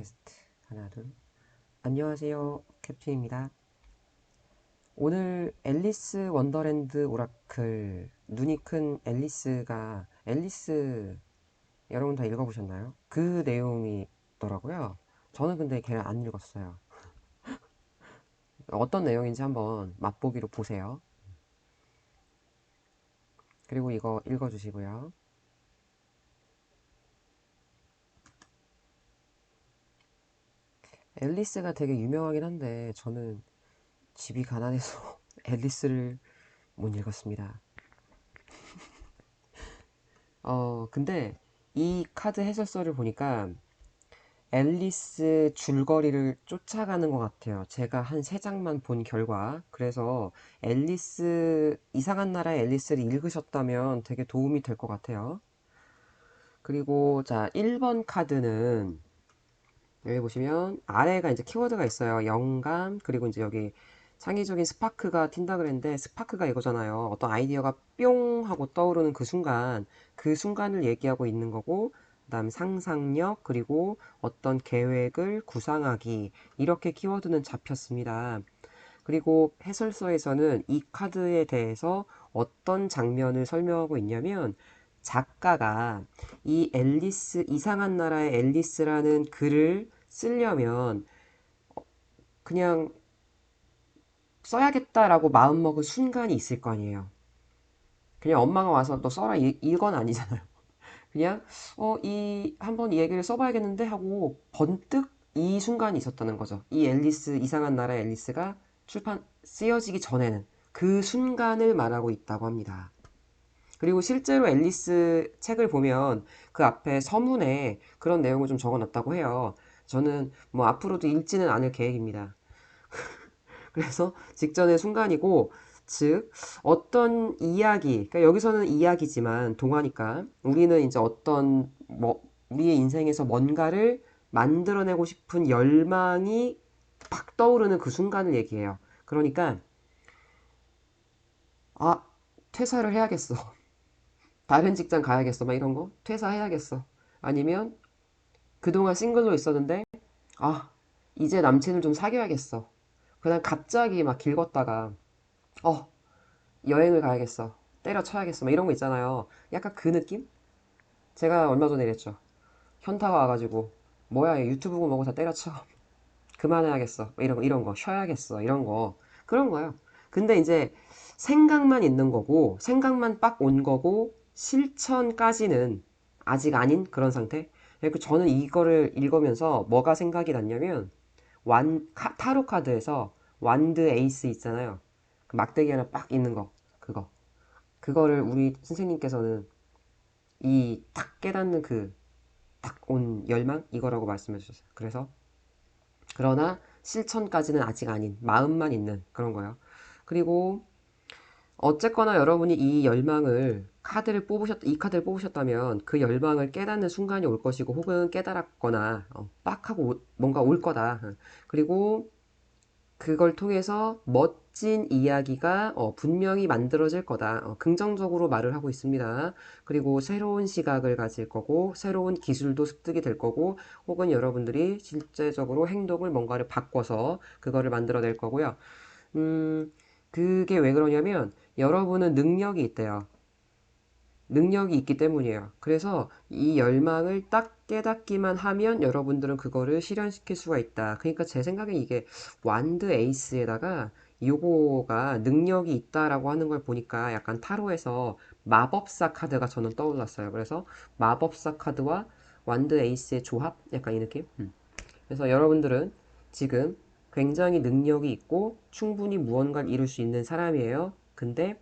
테스트. 하나, 둘. 안녕하세요. 캡틴입니다. 오늘 앨리스 원더랜드 오라클, 눈이 큰 앨리스, 여러분 다 읽어보셨나요? 그 내용이 있더라고요. 저는 근데 걔를 안 읽었어요. 어떤 내용인지 한번 맛보기로 보세요. 그리고 이거 읽어주시고요. 앨리스가 되게 유명하긴 한데 저는 집이 가난해서 앨리스를 못 읽었습니다. 근데 이 카드 해설서를 보니까 앨리스 줄거리를 쫓아가는 것 같아요. 제가 한 세 장만 본 결과. 그래서 이상한 나라의 앨리스를 읽으셨다면 되게 도움이 될 것 같아요. 그리고 자, 1번 카드는 여기 보시면 아래가 이제 키워드가 있어요. 영감, 그리고 이제 여기 창의적인 스파크가 튄다 그랬는데 스파크가 이거잖아요. 어떤 아이디어가 뿅 하고 떠오르는 그 순간을 얘기하고 있는 거고, 그다음 상상력, 그리고 어떤 계획을 구상하기, 이렇게 키워드는 잡혔습니다. 그리고 해설서에서는 이 카드에 대해서 어떤 장면을 설명하고 있냐면, 작가가 이상한 나라의 앨리스라는 글을 쓰려면 그냥 써야겠다라고 마음먹은 순간이 있을 거 아니에요. 그냥 엄마가 와서 너 써라 이건 아니잖아요. 그냥 한번 이 얘기를 써봐야겠는데 하고 번뜩 이 순간이 있었다는 거죠. 이상한 나라의 앨리스가 쓰여지기 전에는 그 순간을 말하고 있다고 합니다. 그리고 실제로 앨리스 책을 보면 그 앞에 서문에 그런 내용을 좀 적어놨다고 해요. 저는 뭐 앞으로도 읽지는 않을 계획입니다. 그래서 직전의 순간이고, 즉, 어떤 이야기, 그러니까 여기서는 이야기지만 동화니까 우리는 이제 우리의 인생에서 뭔가를 만들어내고 싶은 열망이 팍 떠오르는 그 순간을 얘기해요. 그러니까, 아, 퇴사를 해야겠어. 다른 직장 가야겠어. 막 이런 거. 퇴사해야겠어. 아니면 그동안 싱글로 있었는데, 아, 이제 남친을 좀 사귀어야겠어. 그냥 갑자기 막 길걷다가, 어, 여행을 가야겠어. 때려쳐야겠어. 막 이런 거 있잖아요. 약간 그 느낌? 제가 얼마 전에 이랬죠. 현타가 와가지고, 뭐야, 얘 유튜브 보고 다 때려쳐. 그만해야겠어. 뭐 이런 거. 쉬어야겠어. 이런 거. 그런 거예요. 근데 이제 생각만 있는 거고, 생각만 빡 온 거고, 실천까지는 아직 아닌 그런 상태? 그러니까 저는 이거를 읽으면서 뭐가 생각이 났냐면, 타로 카드에서 완드 에이스 있잖아요. 그 막대기 하나 빡 있는 거. 그거. 그거를 우리 선생님께서는 이 딱 깨닫는 그 딱 온 열망 이거라고 말씀해 주셨어요. 그래서 그러나 실천까지는 아직 아닌 마음만 있는 그런 거예요. 그리고 어쨌거나 여러분이 이 카드를 뽑으셨다면 그 열망을 깨닫는 순간이 올 것이고 혹은 깨달았거나 빡 하고 뭔가 올 거다. 그리고 그걸 통해서 멋진 이야기가 분명히 만들어질 거다. 긍정적으로 말을 하고 있습니다. 그리고 새로운 시각을 가질 거고, 새로운 기술도 습득이 될 거고, 혹은 여러분들이 실제적으로 행동을 뭔가를 바꿔서 그거를 만들어낼 거고요. 음, 그게 왜 그러냐면, 여러분은 능력이 있대요. 능력이 있기 때문이에요. 그래서 이 열망을 딱 깨닫기만 하면 여러분들은 그거를 실현시킬 수가 있다. 그러니까 제 생각엔 이게 완드 에이스에다가 요거가 능력이 있다라고 하는 걸 보니까 약간 타로에서 마법사 카드가 저는 떠올랐어요. 그래서 마법사 카드와 완드 에이스의 조합? 약간 이 느낌? 그래서 여러분들은 지금 굉장히 능력이 있고 충분히 무언가를 이룰 수 있는 사람이에요. 근데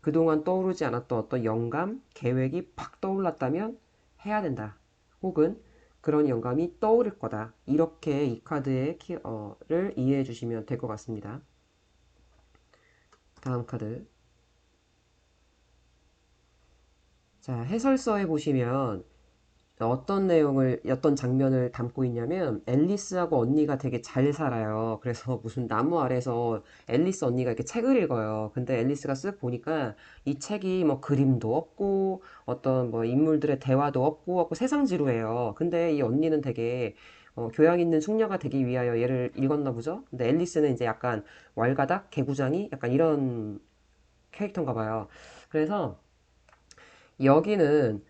그동안 떠오르지 않았던 어떤 영감, 계획이 팍 떠올랐다면 해야 된다. 혹은 그런 영감이 떠오를 거다. 이렇게 이 를 이해해 주시면 될 것 같습니다. 다음 카드. 자, 해설서에 보시면 어떤 장면을 담고 있냐면, 앨리스하고 언니가 되게 잘 살아요. 그래서 무슨 나무 아래서 앨리스 언니가 이렇게 책을 읽어요. 근데 앨리스가 쓱 보니까 이 책이 뭐 그림도 없고, 어떤 뭐 인물들의 대화도 없고 세상 지루해요. 근데 이 언니는 되게 교양 있는 숙녀가 되기 위하여 얘를 읽었나 보죠. 근데 앨리스는 이제 약간 왈가닥, 개구장이 약간 이런 캐릭터인가 봐요. 그래서 여기는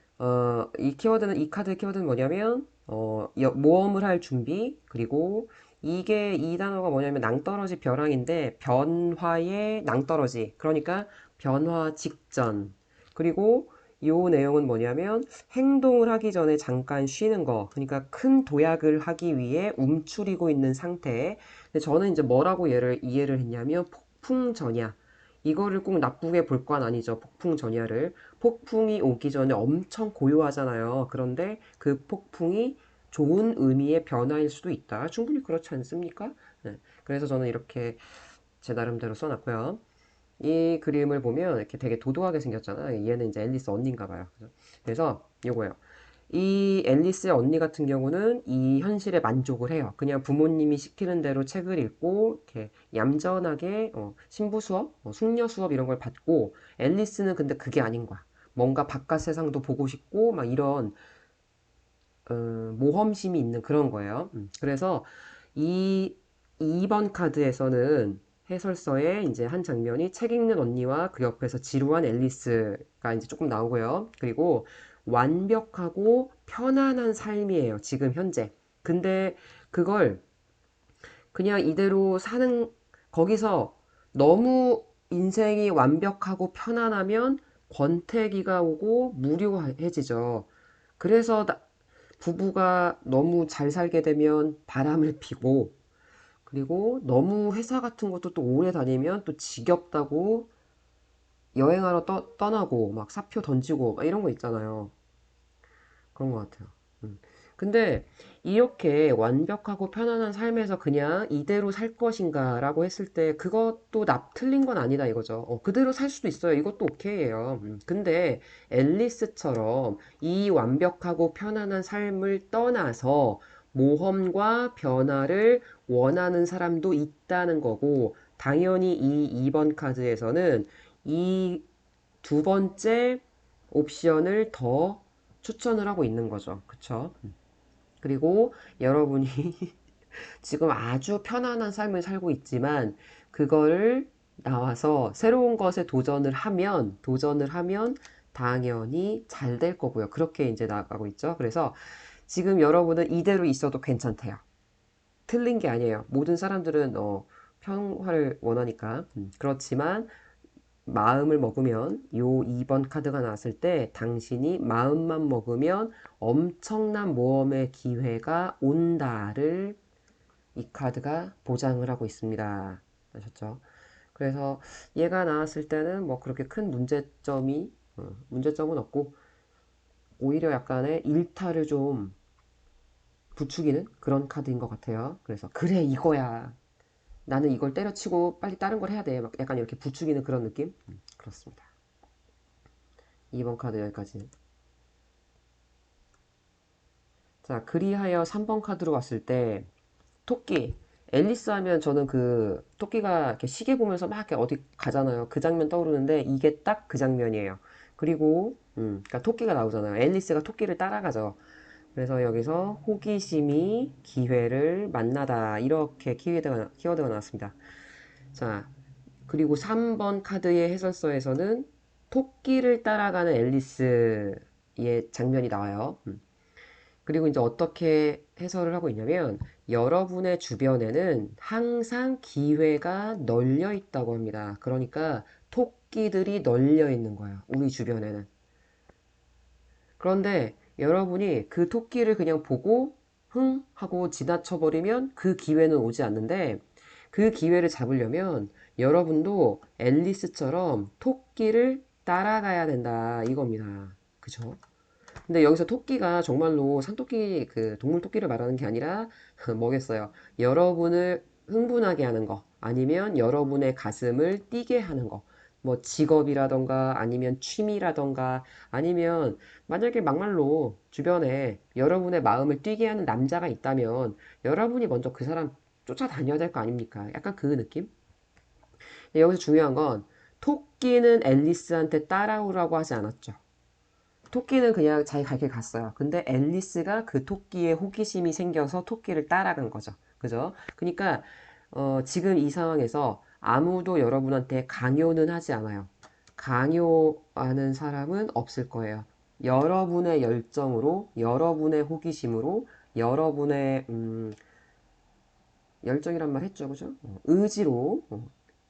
이 키워드는 이 카드 키워드는 뭐냐면 모험을 할 준비 그리고 이게 이 단어가 뭐냐면 낭떠러지 벼랑인데 변화의 낭떠러지 그러니까 변화 직전 그리고 요 내용은 뭐냐면 행동을 하기 전에 잠깐 쉬는 거 그러니까 큰 도약을 하기 위해 움츠리고 있는 상태 근데 저는 이제 뭐라고 얘를 이해를 했냐면 폭풍전야 이거를 꼭 나쁘게 볼 건 아니죠 폭풍전야를 폭풍이 오기 전에 엄청 고요하잖아요. 그런데 그 폭풍이 좋은 의미의 변화일 수도 있다. 충분히 그렇지 않습니까? 네. 그래서 저는 이렇게 제 나름대로 써놨고요. 이 그림을 보면 이렇게 되게 도도하게 생겼잖아요. 얘는 이제 앨리스 언니인가 봐요. 그래서 요거예요. 이 앨리스의 언니 같은 경우는 이 현실에 만족을 해요. 그냥 부모님이 시키는 대로 책을 읽고 이렇게 얌전하게 신부 수업, 숙녀 수업 이런 걸 받고 앨리스는 근데 그게 아닌 거야. 뭔가 바깥 세상도 보고 싶고 막 이런 모험심이 있는 그런 거예요. 그래서 이 2번 카드에서는 해설서에 이제 한 장면이 책 읽는 언니와 그 옆에서 지루한 앨리스가 이제 조금 나오고요. 그리고 완벽하고 편안한 삶이에요. 지금 현재. 근데 그걸 그냥 이대로 사는 거기서 너무 인생이 완벽하고 편안하면 권태기가 오고 무료해지죠. 그래서 부부가 너무 잘 살게 되면 바람을 피고 그리고 너무 회사 같은 것도 또 오래 다니면 또 지겹다고 여행하러 떠나고 막 사표 던지고 막 이런 거 있잖아요. 그런 것 같아요. 근데 이렇게 완벽하고 편안한 삶에서 그냥 이대로 살 것인가 라고 했을 때 그것도 틀린 건 아니다 이거죠. 그대로 살 수도 있어요. 이것도 오케이예요. 근데 앨리스처럼 이 완벽하고 편안한 삶을 떠나서 모험과 변화를 원하는 사람도 있다는 거고 당연히 이 2번 카드에서는 이 두 번째 옵션을 더 추천을 하고 있는 거죠. 그쵸? 그리고 여러분이 지금 아주 편안한 삶을 살고 있지만 그거를 나와서 새로운 것에 도전을 하면 당연히 잘 될 거고요. 그렇게 이제 나아가고 있죠. 그래서 지금 여러분은 이대로 있어도 괜찮대요. 틀린 게 아니에요. 모든 사람들은 평화를 원하니까. 그렇지만 마음을 먹으면 요 2번 카드가 나왔을 때 당신이 마음만 먹으면 엄청난 모험의 기회가 온다를 이 카드가 보장을 하고 있습니다. 아셨죠? 그래서 얘가 나왔을 때는 뭐 그렇게 큰 문제점은 없고 오히려 약간의 일탈을 좀 부추기는 그런 카드인 것 같아요. 그래서 그래 이거야. 나는 이걸 때려치고 빨리 다른 걸 해야 돼. 막 약간 이렇게 부추기는 그런 느낌? 그렇습니다. 2번 카드 여기까지. 자, 그리하여 3번 카드로 왔을 때 토끼. 앨리스 하면 저는 그 토끼가 이렇게 시계 보면서 막 이렇게 어디 가잖아요. 그 장면 떠오르는데 이게 딱 그 장면이에요. 그리고 그러니까 토끼가 나오잖아요. 앨리스가 토끼를 따라가죠. 그래서 여기서 호기심이 기회를 만나다 이렇게 키워드가 나왔습니다. 자, 그리고 3번 카드의 해설서에서는 토끼를 따라가는 앨리스의 장면이 나와요. 그리고 이제 어떻게 해설을 하고 있냐면 여러분의 주변에는 항상 기회가 널려 있다고 합니다. 그러니까 토끼들이 널려 있는 거예요. 우리 주변에는. 그런데 여러분이 그 토끼를 그냥 보고 흥 하고 지나쳐 버리면 그 기회는 오지 않는데 그 기회를 잡으려면 여러분도 앨리스처럼 토끼를 따라가야 된다 이겁니다. 그죠? 근데 여기서 토끼가 정말로 산토끼 그 동물 토끼를 말하는 게 아니라 뭐겠어요? 여러분을 흥분하게 하는 거 아니면 여러분의 가슴을 뛰게 하는 거. 뭐 직업이라던가 아니면 취미라던가 아니면 만약에 막말로 주변에 여러분의 마음을 뛰게 하는 남자가 있다면 여러분이 먼저 그 사람 쫓아다녀야 될 거 아닙니까? 약간 그 느낌? 근데 여기서 중요한 건 토끼는 앨리스한테 따라오라고 하지 않았죠. 토끼는 그냥 자기 갈 길 갔어요. 근데 앨리스가 그 토끼에 호기심이 생겨서 토끼를 따라간 거죠. 그죠? 그러니까 지금 이 상황에서 아무도 여러분한테 강요는 하지 않아요. 강요하는 사람은 없을 거예요. 여러분의 열정으로, 여러분의 호기심으로, 여러분의 열정이란 말 했죠, 그죠? 의지로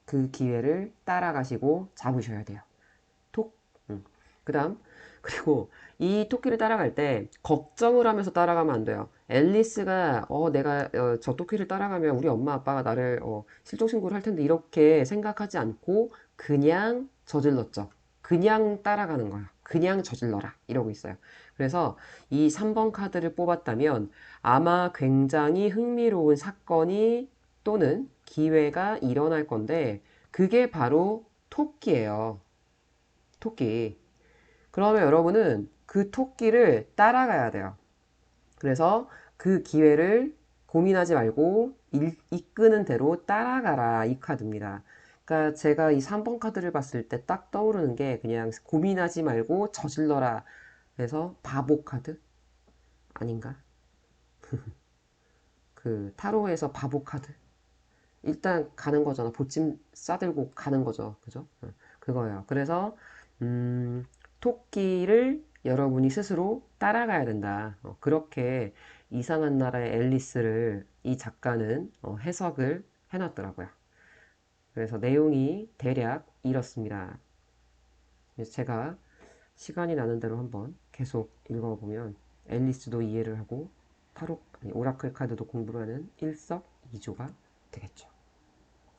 그 기회를 따라가시고 잡으셔야 돼요. 톡. 그다음 그리고 이 토끼를 따라갈 때 걱정을 하면서 따라가면 안 돼요. 앨리스가 내가 저 토끼를 따라가면 우리 엄마 아빠가 나를 실종 신고를 할 텐데 이렇게 생각하지 않고 그냥 저질렀죠. 그냥 따라가는 거야. 그냥 저질러라. 이러고 있어요. 그래서 이 3번 카드를 뽑았다면 아마 굉장히 흥미로운 사건이 또는 기회가 일어날 건데 그게 바로 토끼예요. 토끼. 그러면 여러분은 그 토끼를 따라가야 돼요. 그래서 그 기회를 고민하지 말고 이끄는 대로 따라가라 이 카드입니다. 그러니까 제가 이 3번 카드를 봤을 때 딱 떠오르는 게 그냥 고민하지 말고 저질러라 해서 바보 카드 아닌가? 그 타로에서 바보 카드. 일단 가는 거잖아. 보찜 싸들고 가는 거죠. 그죠? 그거예요. 그래서 음, 토끼를 여러분이 스스로 따라가야 된다. 그렇게 이상한 나라의 앨리스를 이 작가는 해석을 해놨더라고요. 그래서 내용이 대략 이렇습니다. 그래서 제가 시간이 나는 대로 한번 계속 읽어보면 앨리스도 이해를 하고 타로, 아니, 오라클 카드도 공부를 하는 일석이조가 되겠죠.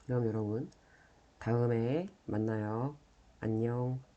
그럼 여러분 다음에 만나요. 안녕.